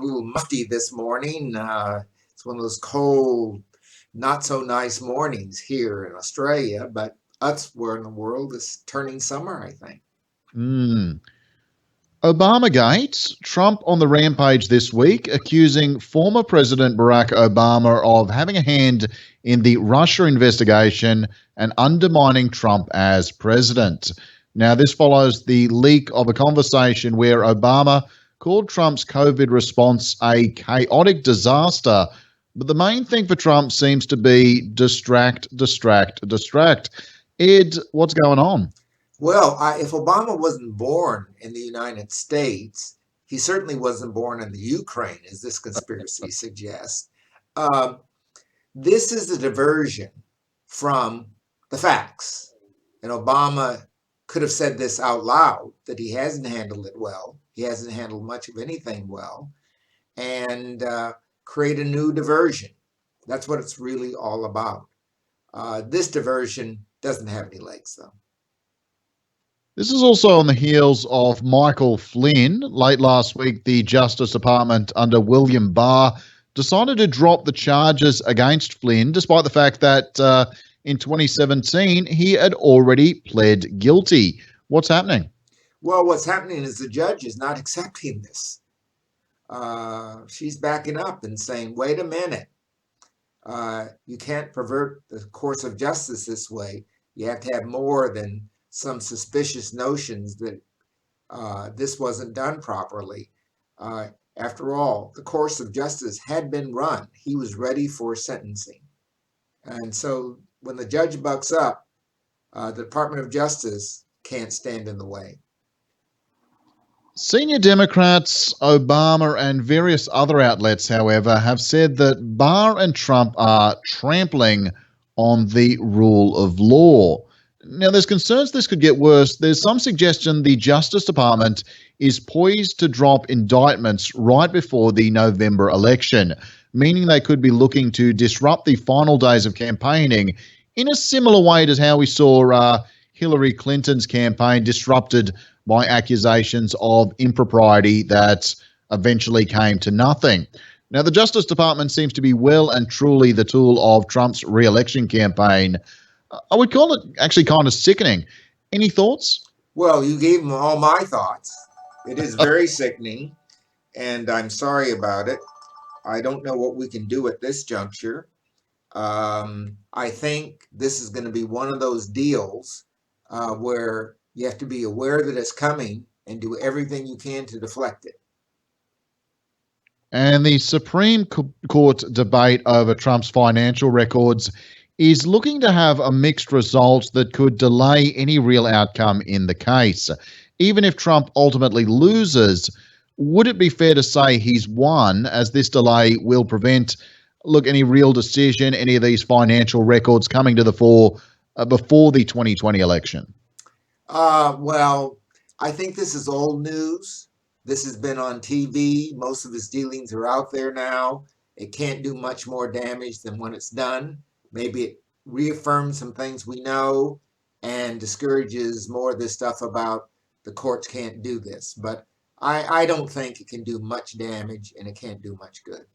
little musty this morning. It's one of those cold, not so nice mornings here in Australia, but elsewhere in the world is turning summer, I think. Mm. Obamagate, Trump on the rampage this week, accusing former President Barack Obama of having a hand in the Russia investigation and undermining Trump as president. Now, this follows the leak of a conversation where Obama called Trump's COVID response a chaotic disaster. But the main thing for Trump seems to be distract, distract, distract. Ed, what's going on? Well, if Obama wasn't born in the United States, he certainly wasn't born in the Ukraine, as this conspiracy suggests. Uh, this is a diversion from the facts. And Obama could have said this out loud, that he hasn't handled it well. He hasn't handled much of anything well. And create a new diversion. That's what it's really all about. This diversion doesn't have any legs, though. This is also on the heels of Michael Flynn. Late last week, the Justice Department under William Barr decided to drop the charges against Flynn, despite the fact that in 2017 he had already pled guilty. What's happening? Well, what's happening is the judge is not accepting this. She's backing up and saying, wait a minute. You can't pervert the course of justice this way. You have to have more than some suspicious notions that this wasn't done properly. After all, the course of justice had been run. He was ready for sentencing. And so when the judge bucks up, the Department of Justice can't stand in the way. Senior Democrats, Obama, and various other outlets, however, have said that Barr and Trump are trampling on the rule of law. Now, there's concerns this could get worse. There's some suggestion the Justice Department is poised to drop indictments right before the November election, meaning they could be looking to disrupt the final days of campaigning in a similar way to how we saw Hillary Clinton's campaign disrupted by accusations of impropriety that eventually came to nothing. Now, the Justice Department seems to be well and truly the tool of Trump's re-election campaign. I would call it actually kind of sickening. Any thoughts? Well, you gave them all my thoughts. It is very sickening, and I'm sorry about it. I don't know what we can do at this juncture. I think this is going to be one of those deals where you have to be aware that it's coming and do everything you can to deflect it. And the Supreme Court debate over Trump's financial records is looking to have a mixed result that could delay any real outcome in the case. Even if Trump ultimately loses, would it be fair to say he's won, as this delay will prevent, any real decision, any of these financial records coming to the fore before the 2020 election? Well, I think this is old news. This has been on TV. Most of his dealings are out there now. It can't do much more damage than when it's done. Maybe it reaffirms some things we know and discourages more of this stuff about the courts can't do this. But I don't think it can do much damage, and it can't do much good.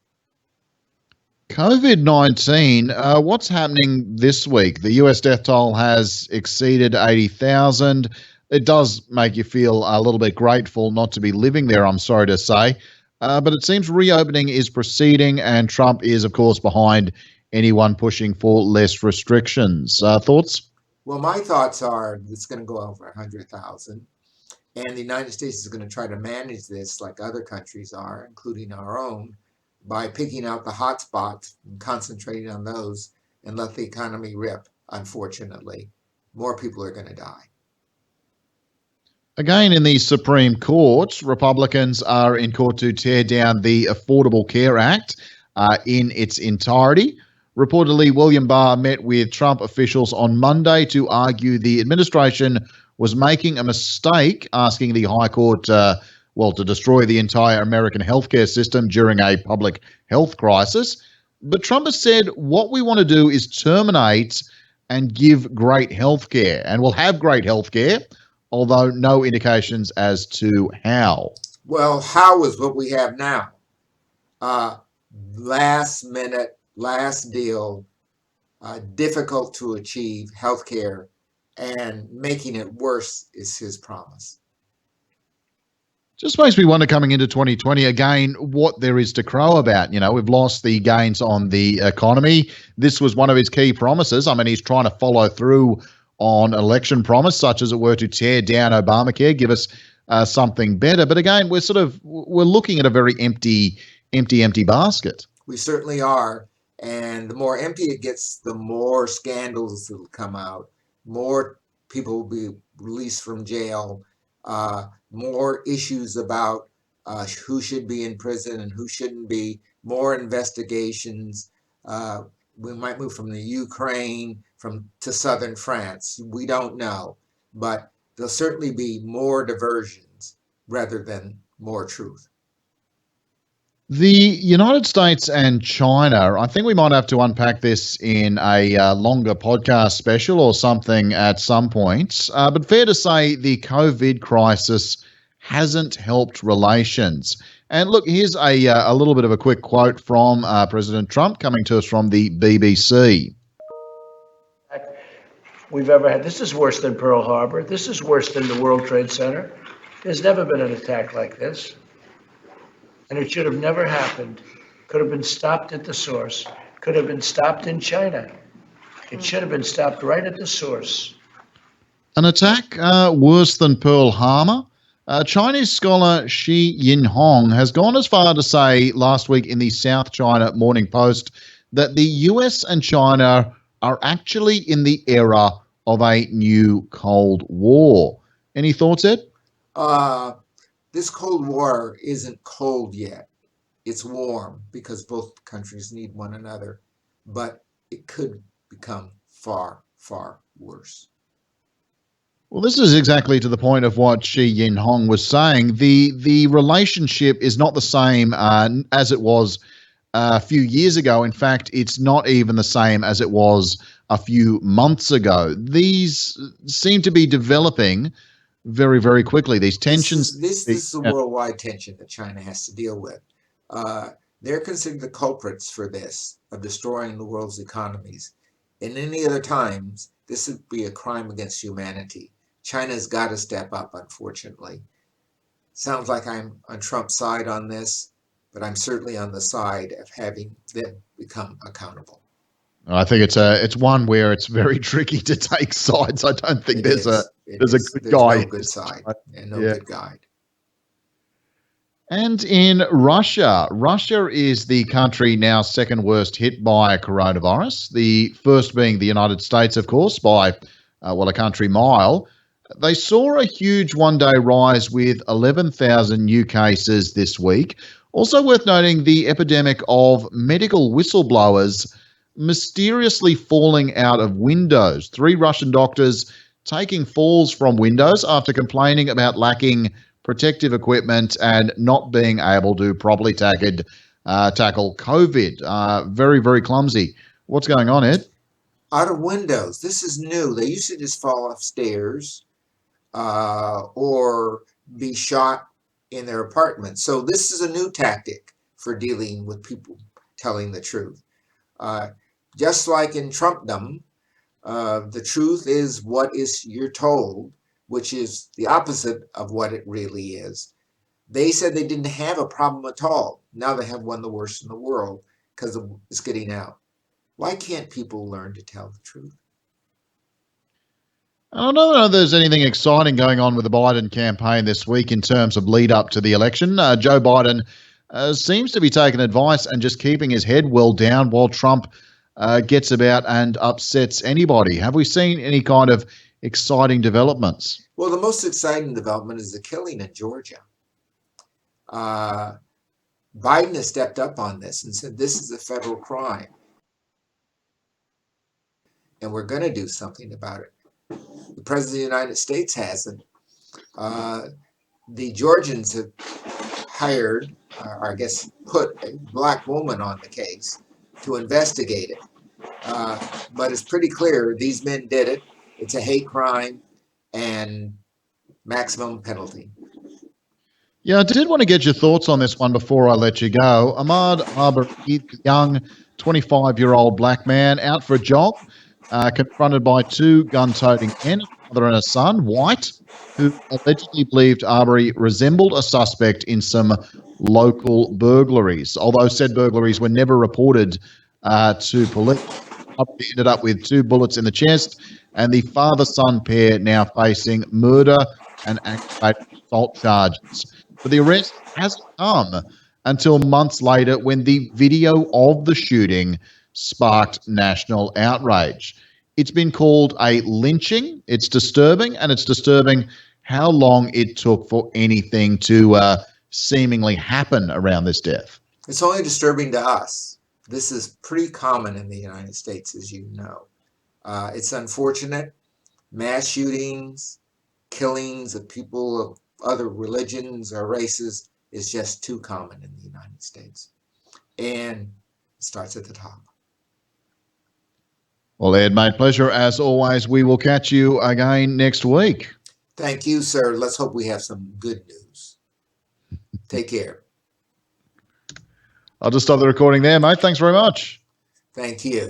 COVID-19, what's happening this week? The US death toll has exceeded 80,000. It does make you feel a little bit grateful not to be living there, I'm sorry to say. But it seems reopening is proceeding, and Trump is, of course, behind anyone pushing for less restrictions. Thoughts? Well, my thoughts are it's going to go over 100,000. And the United States is going to try to manage this like other countries are, including our own, by picking out the hot spots and concentrating on those and let the economy rip, unfortunately. More people are going to die. Again, in the Supreme Court, Republicans are in court to tear down the Affordable Care Act in its entirety. Reportedly, William Barr met with Trump officials on Monday to argue the administration was making a mistake asking the High Court, to destroy the entire American healthcare system during a public health crisis. But Trump has said what we want to do is terminate and give great healthcare, and we'll have great healthcare, although no indications as to how. Well, how is what we have now. Uh, Last minute, last deal, difficult to achieve health care, and making it worse is his promise. Just makes me wonder coming into 2020 again what there is to crow about. We've lost the gains on the economy. This was one of his key promises. I mean, he's trying to follow through on election promise, such as it were to tear down Obamacare, give us something better. But again, we're looking at a very empty basket. We certainly are. And the more empty it gets, the more scandals will come out, more people will be released from jail, more issues about who should be in prison and who shouldn't be, more investigations. We might move from the Ukraine to southern France. We don't know. But there'll certainly be more diversions rather than more truth. The United States and China, I think we might have to unpack this in a longer podcast special or something at some point. But fair to say the COVID crisis hasn't helped relations. And look, here's a little bit of a quick quote from President Trump coming to us from the BBC. We've ever had. This is worse than Pearl Harbor. This is worse than the World Trade Center. There's never been an attack like this. And it should have never happened. Could have been stopped at the source. Could have been stopped in China. It should have been stopped right at the source. An attack worse than Pearl Harbor? Chinese scholar Shi Yinhong has gone as far to say last week in the South China Morning Post that the US and China are actually in the era of a new Cold War. Any thoughts, Ed? This Cold War isn't cold yet. It's warm because both countries need one another, but it could become far, far worse. Well, this is exactly to the point of what Shi Yinhong was saying. The relationship is not the same as it was a few years ago. In fact, it's not even the same as it was a few months ago. These seem to be developing very, very quickly. These tensions. This is the worldwide tension that China has to deal with. They're considered the culprits for this, of destroying the world's economies. In any other times, this would be a crime against humanity. China's got to step up, unfortunately. Sounds like I'm on Trump's side on this, but I'm certainly on the side of having them become accountable. I think it's one where it's very tricky to take sides. I don't think there's a good guy. No good side and no good guide. And in Russia is the country now second worst hit by coronavirus. The first being the United States, of course, by a country mile. They saw a huge one-day rise with 11,000 new cases this week. Also worth noting the epidemic of medical whistleblowers mysteriously falling out of windows. 3 Russian doctors taking falls from windows after complaining about lacking protective equipment and not being able to properly tackle COVID. Very, very clumsy. What's going on, Ed? Out of windows. This is new. They used to just fall off stairs or be shot in their apartment. So this is a new tactic for dealing with people telling the truth. Just like in Trumpdom, the truth is what you're told, which is the opposite of what it really is. They said they didn't have a problem at all. Now they have one of the worst in the world because it's getting out. Why can't people learn to tell the truth? I don't know if there's anything exciting going on with the Biden campaign this week in terms of lead up to the election. Joe Biden seems to be taking advice and just keeping his head well down while Trump gets about and upsets anybody. Have we seen any kind of exciting developments? Well, the most exciting development is the killing in Georgia. Biden has stepped up on this and said this is a federal crime. And we're going to do something about it. The President of the United States hasn't. The Georgians have hired, or I guess put a black woman on the case to investigate it. But it's pretty clear these men did it. It's a hate crime and maximum penalty. Yeah, I did want to get your thoughts on this one before I let you go. Ahmad Barber, young 25-year-old black man, out for a jog, confronted by two gun-toting men, a mother and a son, white, who allegedly believed Arbery resembled a suspect in some local burglaries, although said burglaries were never reported to police. Arbery ended up with 2 bullets in the chest, and the father-son pair now facing murder and aggravated assault charges. But the arrest hasn't come until months later when the video of the shooting sparked national outrage. It's been called a lynching. It's disturbing, and it's disturbing how long it took for anything to seemingly happen around this death. It's only disturbing to us. This is pretty common in the United States, as you know. It's unfortunate. Mass shootings, killings of people of other religions or races is just too common in the United States. And it starts at the top. Well, Ed, mate, pleasure as always. We will catch you again next week. Thank you, sir. Let's hope we have some good news. Take care. I'll just stop the recording there, mate. Thanks very much. Thank you.